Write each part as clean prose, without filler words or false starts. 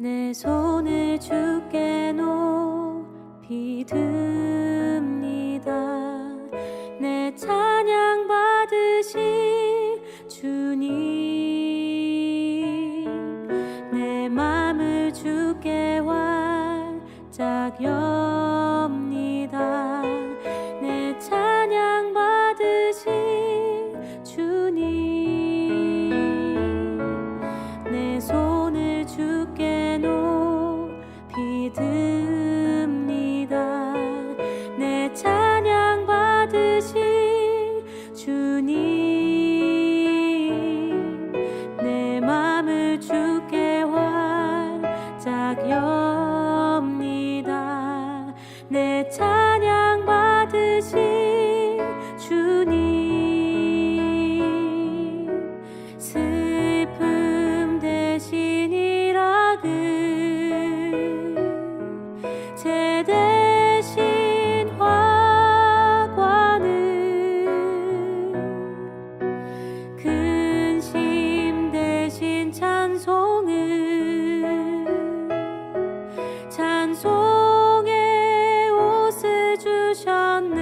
내 손을 주께 높이 듭니다. 내 찬양 받으실 주님, 내 맘을 주께 활짝 엽니다. 내 찬양 받으실 주님, 내 손을 주께 높이 듭니다. 내 찬양 받으실 주님, 내 맘을 주께 활짝 엽니다. 내 찬양 받으실 주님, 슬픔 대신 일하그 제 대신 화관을 근심 대신 찬송의 옷을 주셨네.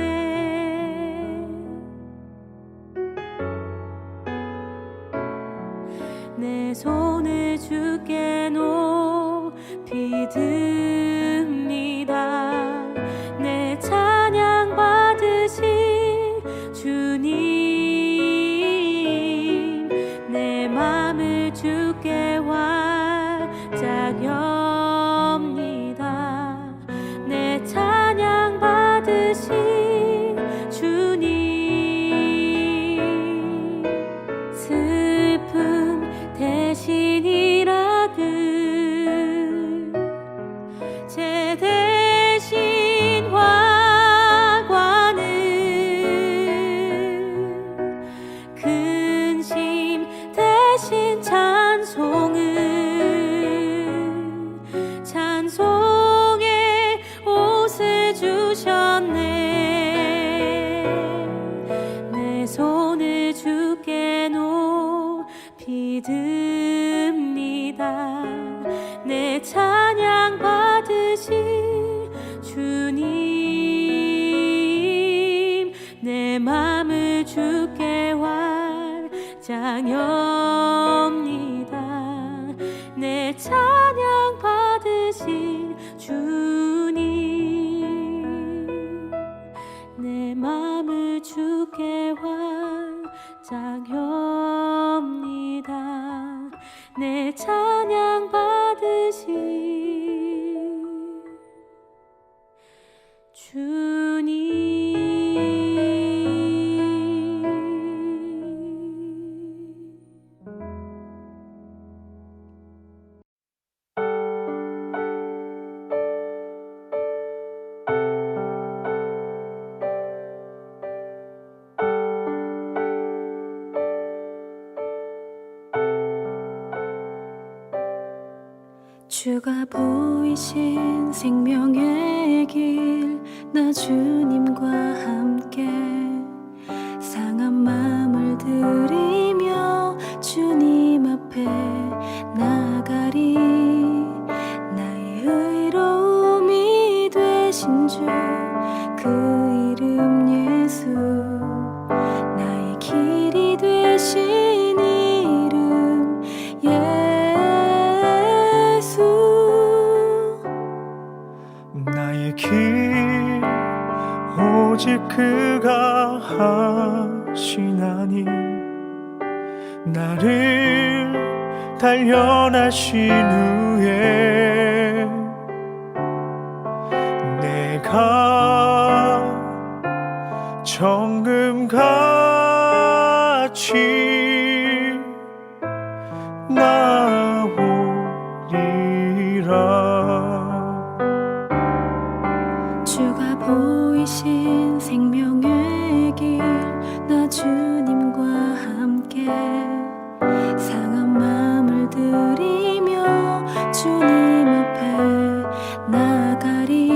내 손을 주께 높이 듭니다. 내 찬양 받으실 주님, 내 맘을 주께 활짝 엽니다. 내 찬양 받으실 주님, 슬픔 대신이라그 제 대신 화관을 근심 대신 찬송의 옷을 주셨네. 내 손을 주께 높이 듭니다. 내 찬양 받으실 주님, 내 맘을 주께 활짝 엽니다. 내 찬양 받으실 주님, 내 맘을 주께 활짝 엽니다. 내 찬양 받으실 주님. 주가 보이신 생명의 길, 나 주님과 함께 상한 마음을 들이며 주님 앞에 나가리. 나의 의로움이 되신 주, 그 이름 예수, 나의 길이 되신 이름 나의 길 오직 그가 하시나니, 나를 단련하신 후에 내가 정금같이 나오리라. 주가 보이신 생명의 길, 나 주님과 함께 상한 마음을 들이며 주님 앞에 나가리.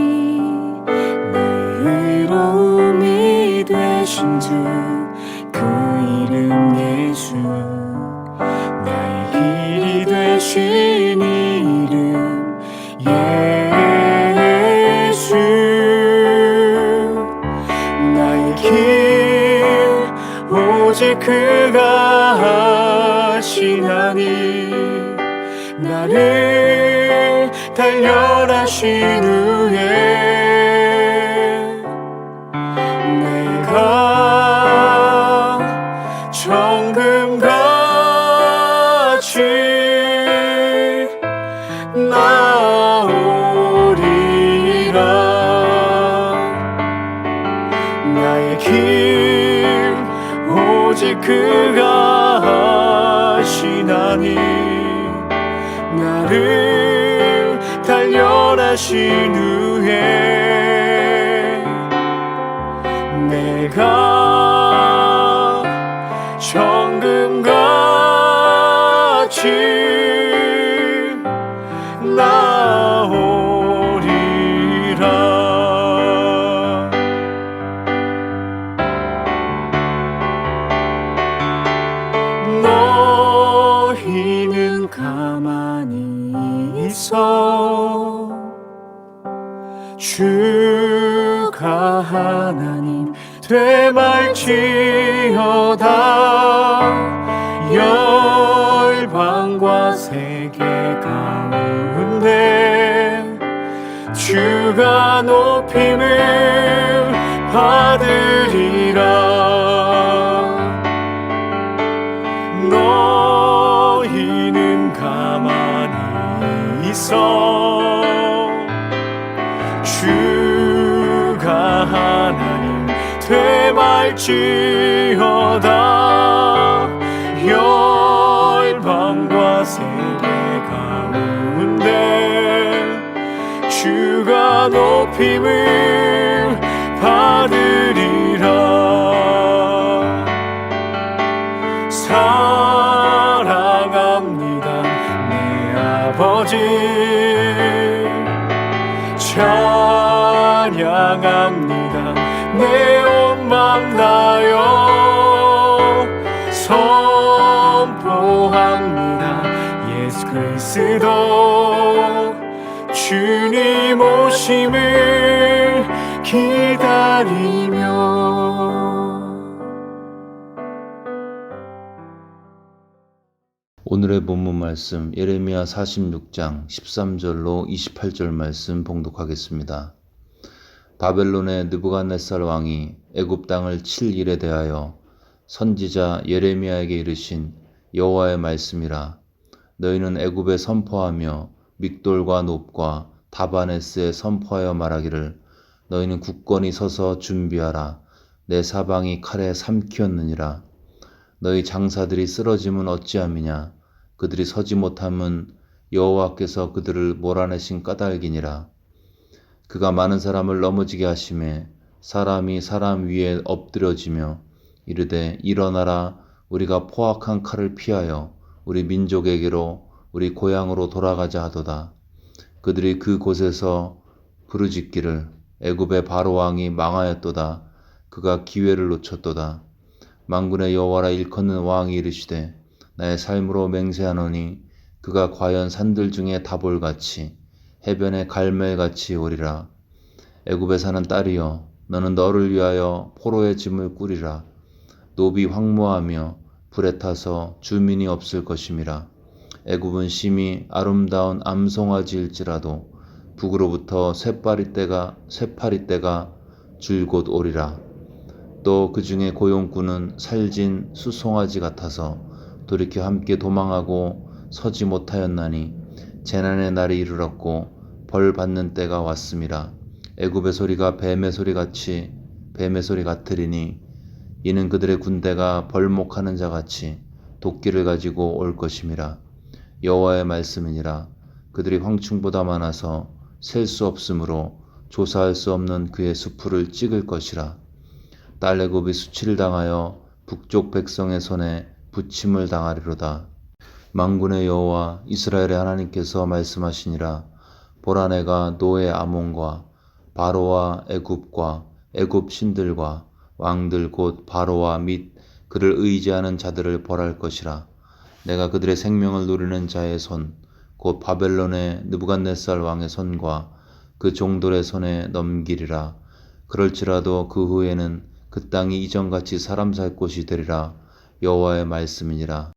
나의 의로움이 되신 주, 그 이름 예수, 나의 길이 하시나니 나를 단련하신 후에 내가 정금같이 나오리라. 나의 길 오직 그가 하시나니 나를 단련하신 후에 내가 정금같이 나오리라. 너희는 가만히 있어 주가 하나님 되말지어다. 열방과 세계 가운데 주가 높임을 받으리라. 너희는 가만히 있어 주가 하나님 되말지어다. 열방과 세계 가운데 주가 높임을 받으리라. 사랑합니다 내 아버지, 찬양합니다 내 온 맘 다여 선포합니다 예수 그리스도 주님 오심을 기다리며. 오늘의 본문 말씀 예레미야 46장 13절로 28절 말씀 봉독하겠습니다. 바벨론의 느부갓네살 왕이 애굽 땅을 칠 일에 대하여 선지자 예레미야에게 이르신 여호와의 말씀이라. 너희는 애굽에 선포하며 믹돌과 놉과 다바네스에 선포하여 말하기를 너희는 굳건히 서서 준비하라. 내 사방이 칼에 삼키었느니라. 너희 장사들이 쓰러짐은 어찌함이냐. 그들이 서지 못함은 여호와께서 그들을 몰아내신 까닭이니라. 그가 많은 사람을 넘어지게 하심에 사람이 사람 위에 엎드려지며 이르되 일어나라. 우리가 포악한 칼을 피하여 우리 민족에게로 우리 고향으로 돌아가자 하도다. 그들이 그 곳에서 부르짖기를 애굽의 바로 왕이 망하였도다. 그가 기회를 놓쳤도다. 만군의 여호와라 일컫는 왕이 이르시되 나의 삶으로 맹세하노니 그가 과연 산들 중에 다볼같이 해변의 갈멜같이 오리라. 애굽에 사는 딸이여 너는 너를 위하여 포로의 짐을 꾸리라. 노비 황무하며 불에 타서 주민이 없을 것임이라. 애굽은 심히 아름다운 암송아지일지라도 북으로부터 쇠파리떼가 줄곧 오리라. 또 그 중에 고용꾼은 살진 수송아지 같아서 돌이켜 함께 도망하고 서지 못하였나니 재난의 날이 이르렀고 벌 받는 때가 왔음이라. 애굽의 소리가 뱀의 소리 같으리니 이는 그들의 군대가 벌목하는 자같이 도끼를 가지고 올 것임이라. 여호와의 말씀이니라. 그들이 황충보다 많아서 셀 수 없으므로 조사할 수 없는 그의 수풀을 찍을 것이라. 딸 애굽이 수치를 당하여 북쪽 백성의 손에 부침을 당하리로다. 만군의 여호와 이스라엘의 하나님께서 말씀하시니라. 보라 내가 노의 아몬과 바로와 애굽과 애굽 신들과 왕들 곧 바로와 및 그를 의지하는 자들을 벌할 것이라. 내가 그들의 생명을 누리는 자의 손 곧 바벨론의 느부갓네살 왕의 손과 그 종들의 손에 넘기리라. 그럴지라도 그 후에는 그 땅이 이전같이 사람 살 곳이 되리라. 여호와의 말씀이니라.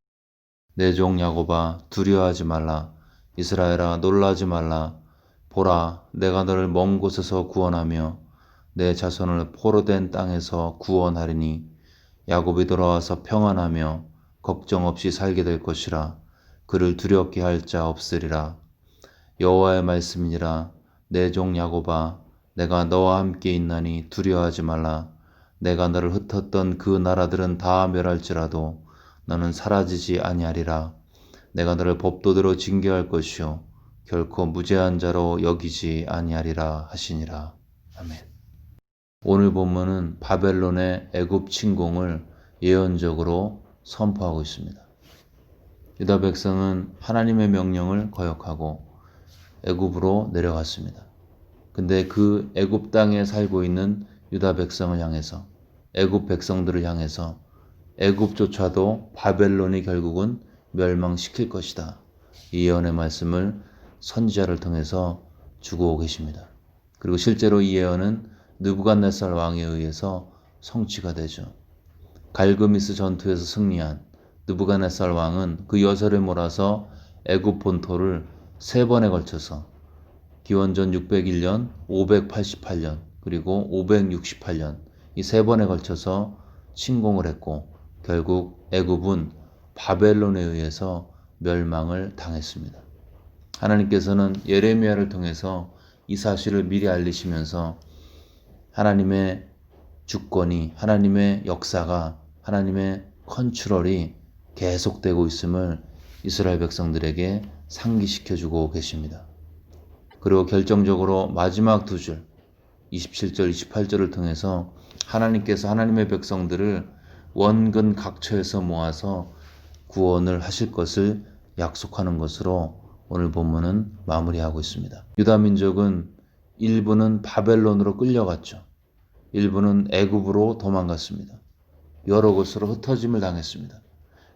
내 종 야곱아 두려워하지 말라. 이스라엘아 놀라지 말라. 보라 내가 너를 먼 곳에서 구원하며 내 자손을 포로된 땅에서 구원하리니 야곱이 돌아와서 평안하며 걱정 없이 살게 될 것이라. 그를 두렵게 할 자 없으리라. 여호와의 말씀이니라. 내 종 야곱아 내가 너와 함께 있나니 두려워하지 말라. 내가 너를 흩었던 그 나라들은 다 멸할지라도 너는 사라지지 아니하리라. 내가 너를 법도대로 징계할 것이요 결코 무죄한 자로 여기지 아니하리라 하시니라. 아멘. 오늘 본문은 바벨론의 애굽 침공을 예언적으로 선포하고 있습니다. 유다 백성은 하나님의 명령을 거역하고 애굽으로 내려갔습니다. 근데 그 애굽 땅에 살고 있는 유다 백성을 향해서, 애굽 백성들을 향해서 애굽조차도 바벨론이 결국은 멸망시킬 것이다. 이 예언의 말씀을 선지자를 통해서 주고 계십니다. 그리고 실제로 이 예언은 느부갓네살 왕에 의해서 성취가 되죠. 갈그미스 전투에서 승리한 느부갓네살 왕은 그 여설을 몰아서 애굽 본토를 3번에 걸쳐서 기원전 601년, 588년, 그리고 568년 이 3번에 걸쳐서 침공을 했고 결국 애굽은 바벨론에 의해서 멸망을 당했습니다. 하나님께서는 예레미야를 통해서 이 사실을 미리 알리시면서 하나님의 주권이, 하나님의 역사가, 하나님의 컨트롤이 계속되고 있음을 이스라엘 백성들에게 상기시켜주고 계십니다. 그리고 결정적으로 마지막 2줄 27절, 28절을 통해서 하나님께서 하나님의 백성들을 원근 각처에서 모아서 구원을 하실 것을 약속하는 것으로 오늘 본문은 마무리하고 있습니다. 유다 민족은 일부는 바벨론으로 끌려갔죠. 일부는 애굽으로 도망갔습니다. 여러 곳으로 흩어짐을 당했습니다.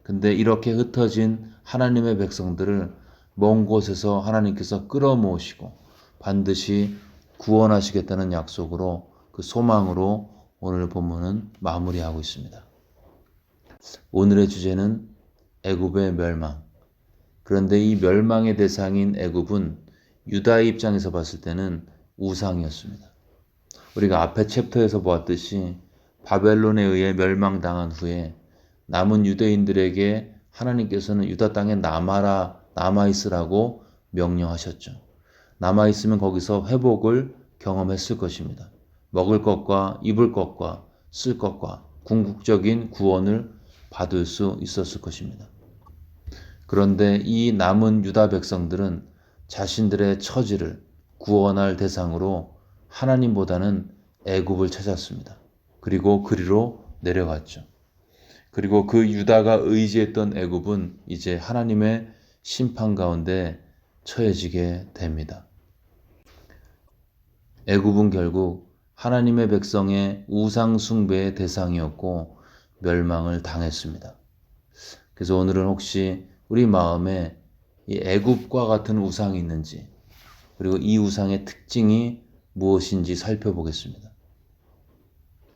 근데 이렇게 흩어진 하나님의 백성들을 먼 곳에서 하나님께서 끌어모으시고 반드시 구원하시겠다는 약속으로 그 소망으로 오늘 본문은 마무리하고 있습니다. 오늘의 주제는 애굽의 멸망. 그런데 이 멸망의 대상인 애굽은 유다의 입장에서 봤을 때는 우상이었습니다. 우리가 앞에 챕터에서 보았듯이 바벨론에 의해 멸망당한 후에 남은 유대인들에게 하나님께서는 유다 땅에 남아있으라고 명령하셨죠. 남아있으면 거기서 회복을 경험했을 것입니다. 먹을 것과 입을 것과 쓸 것과 궁극적인 구원을 받을 수 있었을 것입니다. 그런데 이 남은 유다 백성들은 자신들의 처지를 구원할 대상으로 하나님보다는 애굽을 찾았습니다. 그리고 그리로 내려갔죠. 그리고 그 유다가 의지했던 애굽은 이제 하나님의 심판 가운데 처해지게 됩니다. 애굽은 결국 하나님의 백성의 우상 숭배의 대상이었고 멸망을 당했습니다. 그래서 오늘은 혹시 우리 마음에 이 애굽과 같은 우상이 있는지, 그리고 이 우상의 특징이 무엇인지 살펴보겠습니다.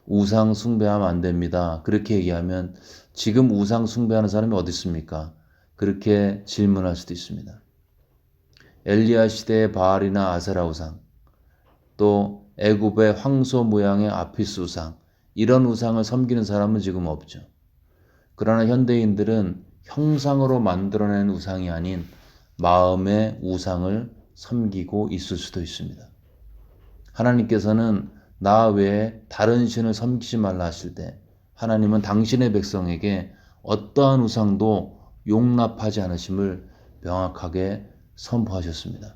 우상 숭배하면 안 됩니다. 그렇게 얘기하면 지금 우상 숭배하는 사람이 어디 있습니까? 그렇게 질문할 수도 있습니다. 엘리야 시대의 바알이나 아세라 우상, 또 애굽의 황소 모양의 아피스 우상, 이런 우상을 섬기는 사람은 지금 없죠. 그러나 현대인들은 형상으로 만들어낸 우상이 아닌 마음의 우상을 섬기고 있을 수도 있습니다. 하나님께서는 나 외에 다른 신을 섬기지 말라 하실 때 하나님은 당신의 백성에게 어떠한 우상도 용납하지 않으심을 명확하게 선포하셨습니다.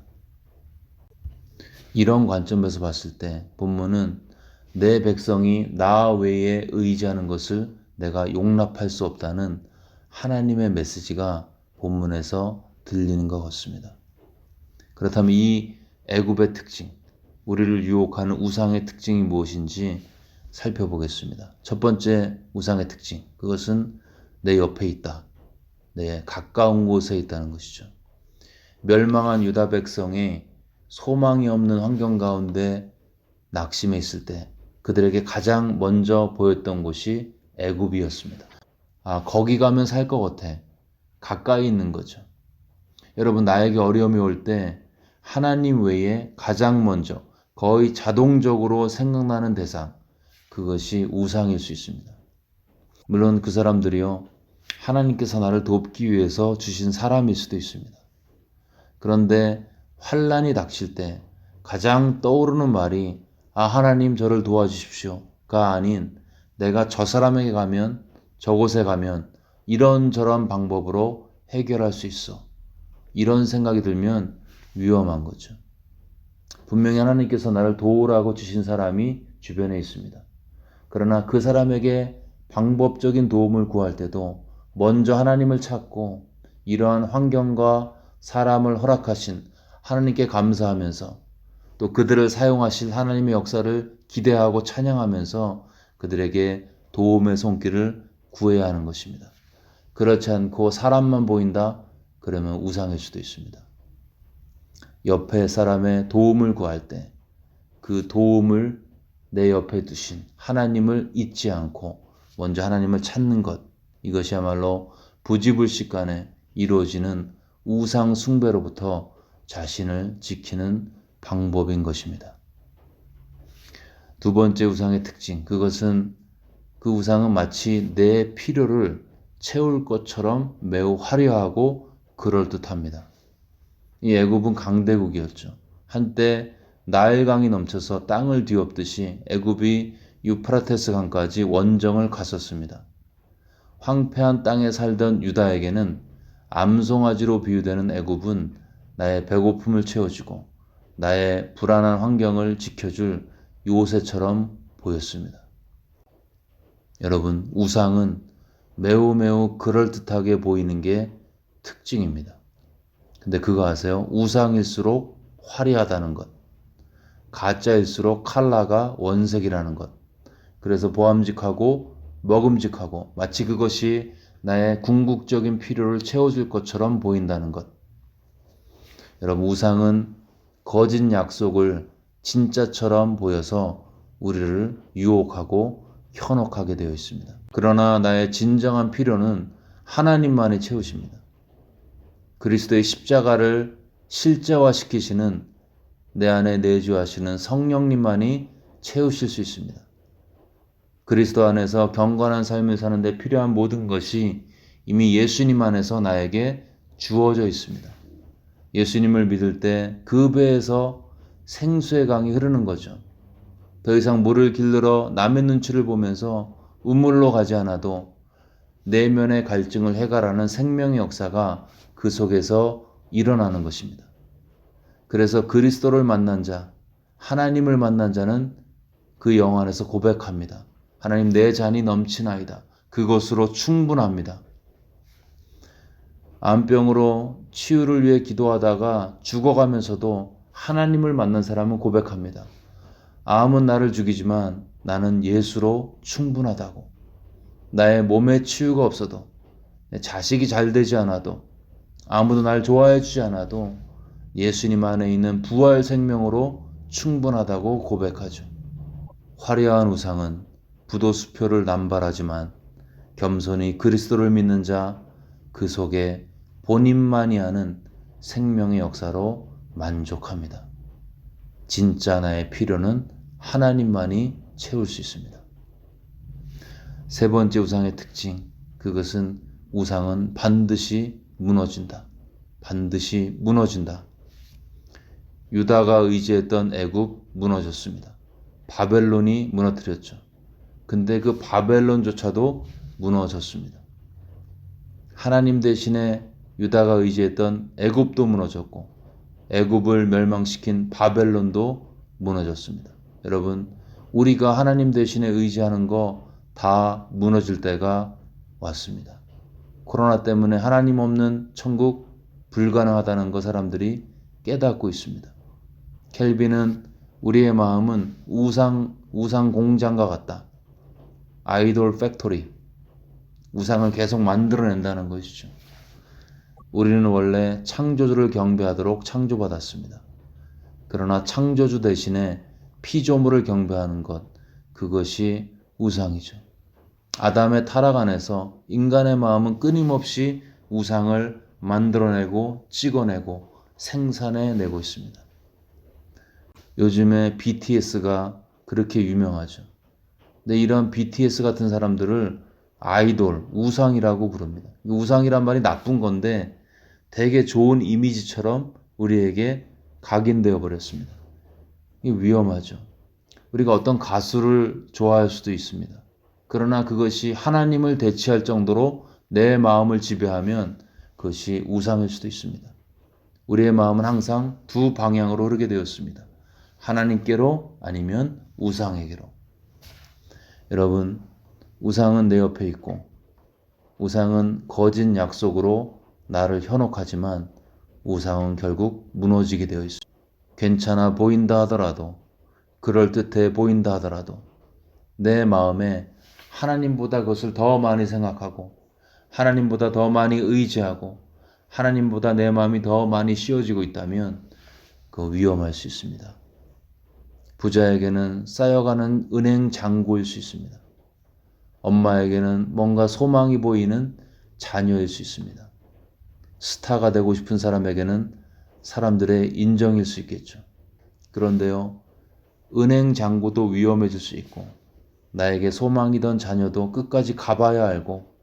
이런 관점에서 봤을 때 본문은 내 백성이 나 외에 의지하는 것을 내가 용납할 수 없다는 하나님의 메시지가 본문에서 들리는 것 같습니다. 그렇다면 이 애굽의 특징, 우리를 유혹하는 우상의 특징이 무엇인지 살펴보겠습니다. 첫 번째 우상의 특징, 그것은 내 옆에 있다. 내 가까운 곳에 있다는 것이죠. 멸망한 유다 백성이 소망이 없는 환경 가운데 낙심해 있을 때 그들에게 가장 먼저 보였던 곳이 애굽이었습니다. 거기 가면 살 것 같아. 가까이 있는 거죠. 여러분, 나에게 어려움이 올 때 하나님 외에 가장 먼저 거의 자동적으로 생각나는 대상, 그것이 우상일 수 있습니다. 물론 그 사람들이요, 하나님께서 나를 돕기 위해서 주신 사람일 수도 있습니다. 그런데 환난이 닥칠 때 가장 떠오르는 말이 하나님 저를 도와주십시오가 아닌 내가 저 사람에게 가면, 저곳에 가면 이런저런 방법으로 해결할 수 있어. 이런 생각이 들면 위험한 거죠. 분명히 하나님께서 나를 도우라고 주신 사람이 주변에 있습니다. 그러나 그 사람에게 방법적인 도움을 구할 때도 먼저 하나님을 찾고 이러한 환경과 사람을 허락하신 하나님께 감사하면서 또 그들을 사용하실 하나님의 역사를 기대하고 찬양하면서 그들에게 도움의 손길을 구해야 하는 것입니다. 그렇지 않고 사람만 보인다? 그러면 우상일 수도 있습니다. 옆에 사람의 도움을 구할 때 그 도움을 내 옆에 두신 하나님을 잊지 않고 먼저 하나님을 찾는 것, 이것이야말로 부지불식간에 이루어지는 우상 숭배로부터 자신을 지키는 방법인 것입니다. 두 번째 우상의 특징, 그것은 그 우상은 마치 내 필요를 채울 것처럼 매우 화려하고 그럴듯합니다. 이 애굽은 강대국이었죠. 한때 나일강이 넘쳐서 땅을 뒤엎듯이 애굽이 유프라테스 강까지 원정을 갔었습니다. 황폐한 땅에 살던 유다에게는 암송아지로 비유되는 애굽은 나의 배고픔을 채워주고 나의 불안한 환경을 지켜줄 요새처럼 보였습니다. 여러분, 우상은 매우 그럴듯하게 보이는 게 특징입니다. 근데 그거 아세요? 우상일수록 화려하다는 것, 가짜일수록 칼라가 원색이라는 것, 그래서 보암직하고 먹음직하고 마치 그것이 나의 궁극적인 필요를 채워줄 것처럼 보인다는 것. 여러분, 우상은 거짓 약속을 진짜처럼 보여서 우리를 유혹하고 현혹하게 되어 있습니다. 그러나 나의 진정한 필요는 하나님만이 채우십니다. 그리스도의 십자가를 실제화시키시는 내 안에 내주하시는 성령님만이 채우실 수 있습니다. 그리스도 안에서 경건한 삶을 사는 데 필요한 모든 것이 이미 예수님 안에서 나에게 주어져 있습니다. 예수님을 믿을 때 그 배에서 생수의 강이 흐르는 거죠. 더 이상 물을 길들어 남의 눈치를 보면서 우물로 가지 않아도 내면의 갈증을 해결하는 생명의 역사가 그 속에서 일어나는 것입니다. 그래서 그리스도를 만난 자, 하나님을 만난 자는 그 영 안에서 고백합니다. 하나님, 내 잔이 넘치나이다. 그것으로 충분합니다. 암병으로 치유를 위해 기도하다가 죽어가면서도 하나님을 만난 사람은 고백합니다. 암은 나를 죽이지만 나는 예수로 충분하다고. 나의 몸에 치유가 없어도, 내 자식이 잘 되지 않아도, 아무도 날 좋아해 주지 않아도 예수님 안에 있는 부활 생명으로 충분하다고 고백하죠. 화려한 우상은 부도수표를 남발하지만 겸손히 그리스도를 믿는 자, 그 속에 본인만이 아는 생명의 역사로 만족합니다. 진짜 나의 필요는 하나님만이 채울 수 있습니다. 세 번째 우상의 특징, 그것은 우상은 반드시 무너진다. 반드시 무너진다. 유다가 의지했던 애굽 무너졌습니다. 바벨론이 무너뜨렸죠. 근데 그 바벨론조차도 무너졌습니다. 하나님 대신에 유다가 의지했던 애굽도 무너졌고 애굽을 멸망시킨 바벨론도 무너졌습니다. 여러분, 우리가 하나님 대신에 의지하는 거 다 무너질 때가 왔습니다. 코로나 때문에 하나님 없는 천국 불가능하다는 거 사람들이 깨닫고 있습니다. 켈빈은 우리의 마음은 우상 공장과 같다. 아이돌 팩토리. 우상을 계속 만들어낸다는 것이죠. 우리는 원래 창조주를 경배하도록 창조받았습니다. 그러나 창조주 대신에 피조물을 경배하는 것, 그것이 우상이죠. 아담의 타락 안에서 인간의 마음은 끊임없이 우상을 만들어내고 찍어내고 생산해내고 있습니다. 요즘에 BTS가 그렇게 유명하죠. 근데 이런 BTS 같은 사람들을 아이돌, 우상이라고 부릅니다. 우상이란 말이 나쁜 건데 되게 좋은 이미지처럼 우리에게 각인되어 버렸습니다. 이게 위험하죠. 우리가 어떤 가수를 좋아할 수도 있습니다. 그러나 그것이 하나님을 대체할 정도로 내 마음을 지배하면 그것이 우상일 수도 있습니다. 우리의 마음은 항상 두 방향으로 흐르게 되었습니다. 하나님께로 아니면 우상에게로. 여러분, 우상은 내 옆에 있고 우상은 거짓 약속으로 나를 현혹하지만 우상은 결국 무너지게 되어 있습니다. 괜찮아 보인다 하더라도, 그럴듯해 보인다 하더라도 내 마음에 하나님보다 그것을 더 많이 생각하고 하나님보다 더 많이 의지하고 하나님보다 내 마음이 더 많이 씌워지고 있다면 그거 위험할 수 있습니다. 부자에게는 쌓여가는 은행 잔고일 수 있습니다. 엄마에게는 뭔가 소망이 보이는 자녀일 수 있습니다. 스타가 되고 싶은 사람에게는 사람들의 인정일 수 있겠죠. 그런데요, 은행 잔고도 위험해질 수 있고 나에게 소망이던 자녀도 끝까지 가봐야 알고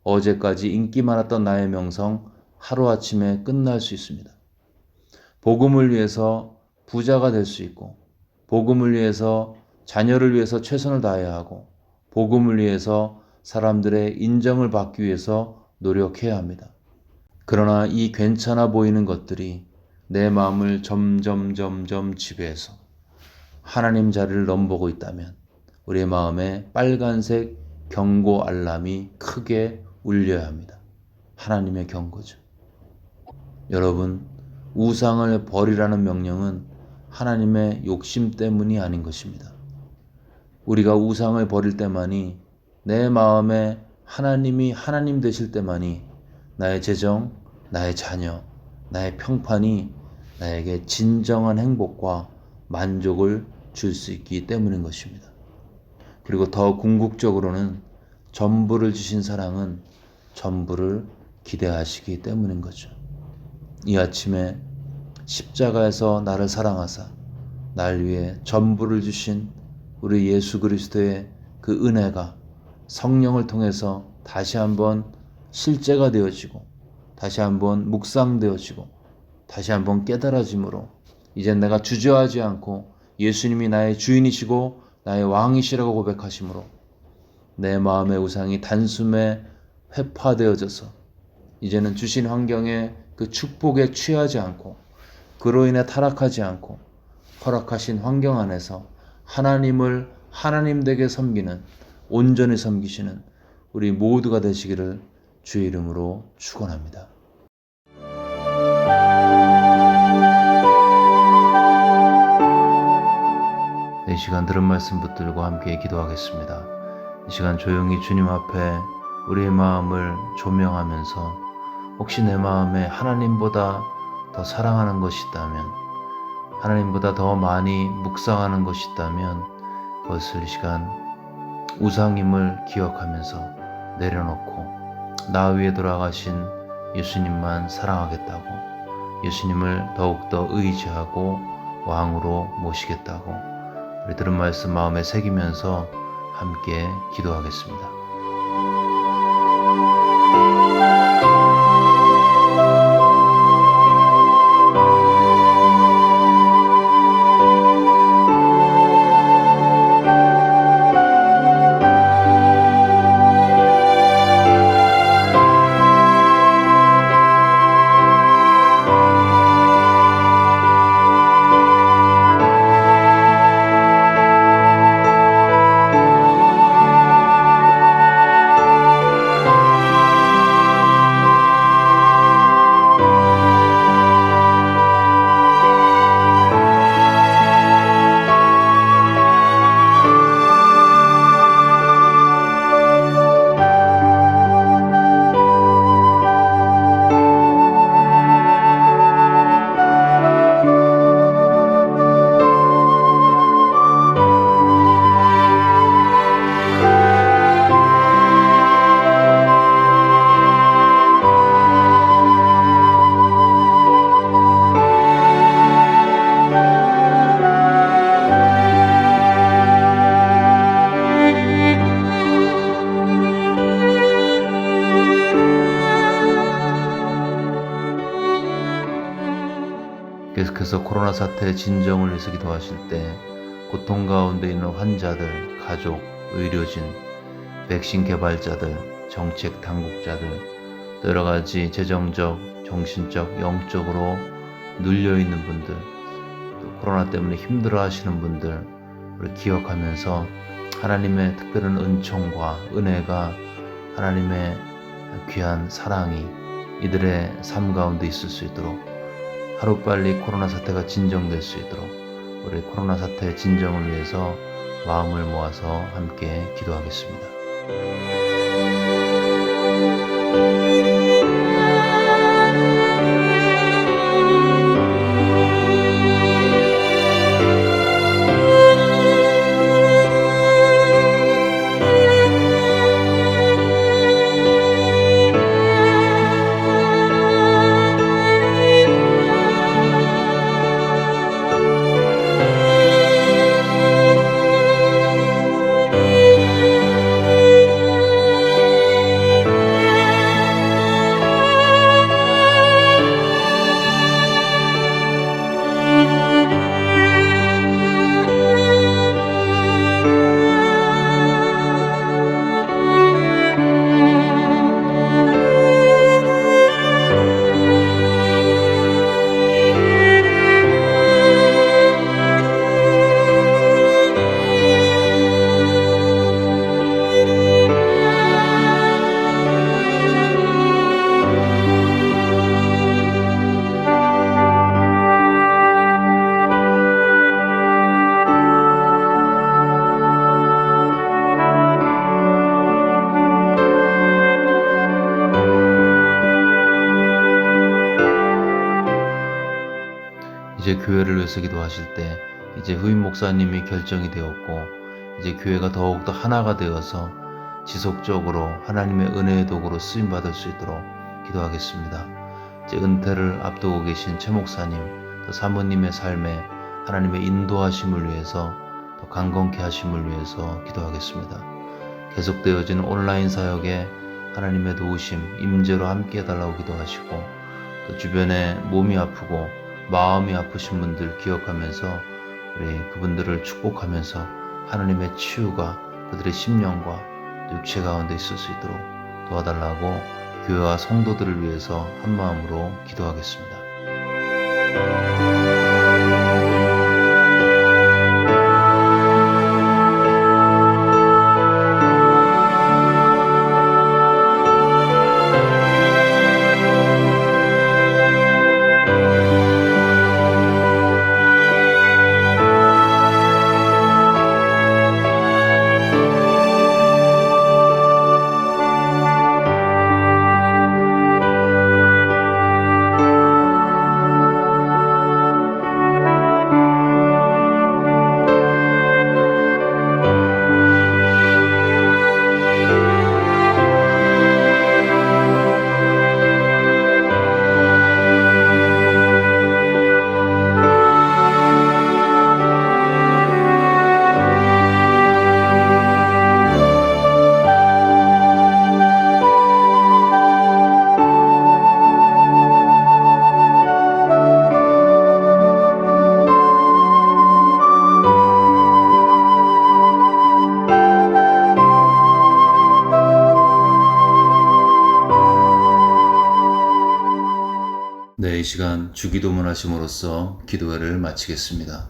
어제까지 인기 많았던 나의 명성 하루아침에 끝날 수 있습니다. 복음을 위해서 부자가 될 수 있고 복음을 위해서 자녀를 위해서 최선을 다해야 하고 복음을 위해서 사람들의 인정을 받기 위해서 노력해야 합니다. 그러나 이 괜찮아 보이는 것들이 내 마음을 점점 지배해서 하나님 자리를 넘보고 있다면 우리의 마음에 빨간색 경고 알람이 크게 울려야 합니다. 하나님의 경고죠. 여러분, 우상을 버리라는 명령은 하나님의 욕심 때문이 아닌 것입니다. 우리가 우상을 버릴 때만이 내 마음에 하나님이 하나님 되실 때만이 나의 재정, 나의 자녀, 나의 평판이 나에게 진정한 행복과 만족을 줄 수 있기 때문인 것입니다. 그리고 더 궁극적으로는 전부를 주신 사랑은 전부를 기대하시기 때문인 거죠. 이 아침에 십자가에서 나를 사랑하사 날 위해 전부를 주신 우리 예수 그리스도의 그 은혜가 성령을 통해서 다시 한번 실제가 되어지고 다시 한번 묵상되어지고 다시 한번 깨달아짐으로 이제 내가 주저하지 않고 예수님이 나의 주인이시고 나의 왕이시라고 고백하심으로 내 마음의 우상이 단숨에 회파되어져서 이제는 주신 환경에 그 축복에 취하지 않고 그로 인해 타락하지 않고 허락하신 환경 안에서 하나님을 하나님 되게 섬기는 온전히 섬기시는 우리 모두가 되시기를 주의 이름으로 축원합니다. 이 시간 들은 말씀 붙들고 함께 기도하겠습니다. 이 시간 조용히 주님 앞에 우리의 마음을 조명하면서 혹시 내 마음에 하나님보다 더 사랑하는 것이 있다면 하나님보다 더 많이 묵상하는 것이 있다면 그것을 이 시간 우상임을 기억하면서 내려놓고 나 위에 돌아가신 예수님만 사랑하겠다고 예수님을 더욱더 의지하고 왕으로 모시겠다고 우리 들은 말씀 마음에 새기면서 함께 기도하겠습니다. 계속해서 코로나 사태의 진정을 위해서 기도하실 때 고통 가운데 있는 환자들, 가족, 의료진, 백신 개발자들, 정책 당국자들, 또 여러 가지 재정적, 정신적, 영적으로 눌려있는 분들, 또 코로나 때문에 힘들어하시는 분들을 기억하면서 하나님의 특별한 은총과 은혜가, 하나님의 귀한 사랑이 이들의 삶 가운데 있을 수 있도록, 하루빨리 코로나 사태가 진정될 수 있도록 우리 코로나 사태의 진정을 위해서 마음을 모아서 함께 기도하겠습니다. 이제 교회를 위해서 기도하실 때 이제 후임 목사님이 결정이 되었고 이제 교회가 더욱더 하나가 되어서 지속적으로 하나님의 은혜의 도구로 쓰임받을 수 있도록 기도하겠습니다. 이제 은퇴를 앞두고 계신 최 목사님, 또 사모님의 삶에 하나님의 인도하심을 위해서, 또 강건케 하심을 위해서 기도하겠습니다. 계속되어지는 온라인 사역에 하나님의 도우심, 임재로 함께 해달라고 기도하시고, 또 주변에 몸이 아프고 마음이 아프신 분들 기억하면서 우리 그분들을 축복하면서 하나님의 치유가 그들의 심령과 육체 가운데 있을 수 있도록 도와달라고 교회와 성도들을 위해서 한마음으로 기도하겠습니다. 네, 이 시간 주기도문 하심으로써 기도회를 마치겠습니다.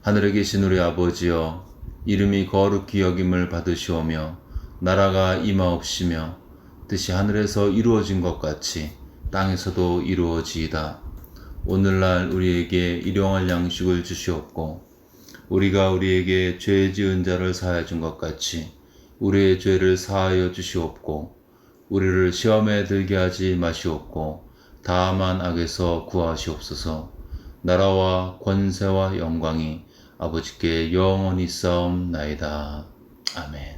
하늘에 계신 우리 아버지여, 이름이 거룩히 여김을 받으시오며 나라가 임하옵시며 뜻이 하늘에서 이루어진 것 같이 땅에서도 이루어지이다. 오늘날 우리에게 일용할 양식을 주시옵고 우리가 우리에게 죄 지은 자를 사하여 준 것 같이 우리의 죄를 사하여 주시옵고 우리를 시험에 들게 하지 마시옵고 다만 악에서 구하시옵소서. 나라와 권세와 영광이 아버지께 영원히 싸움나이다. 아멘.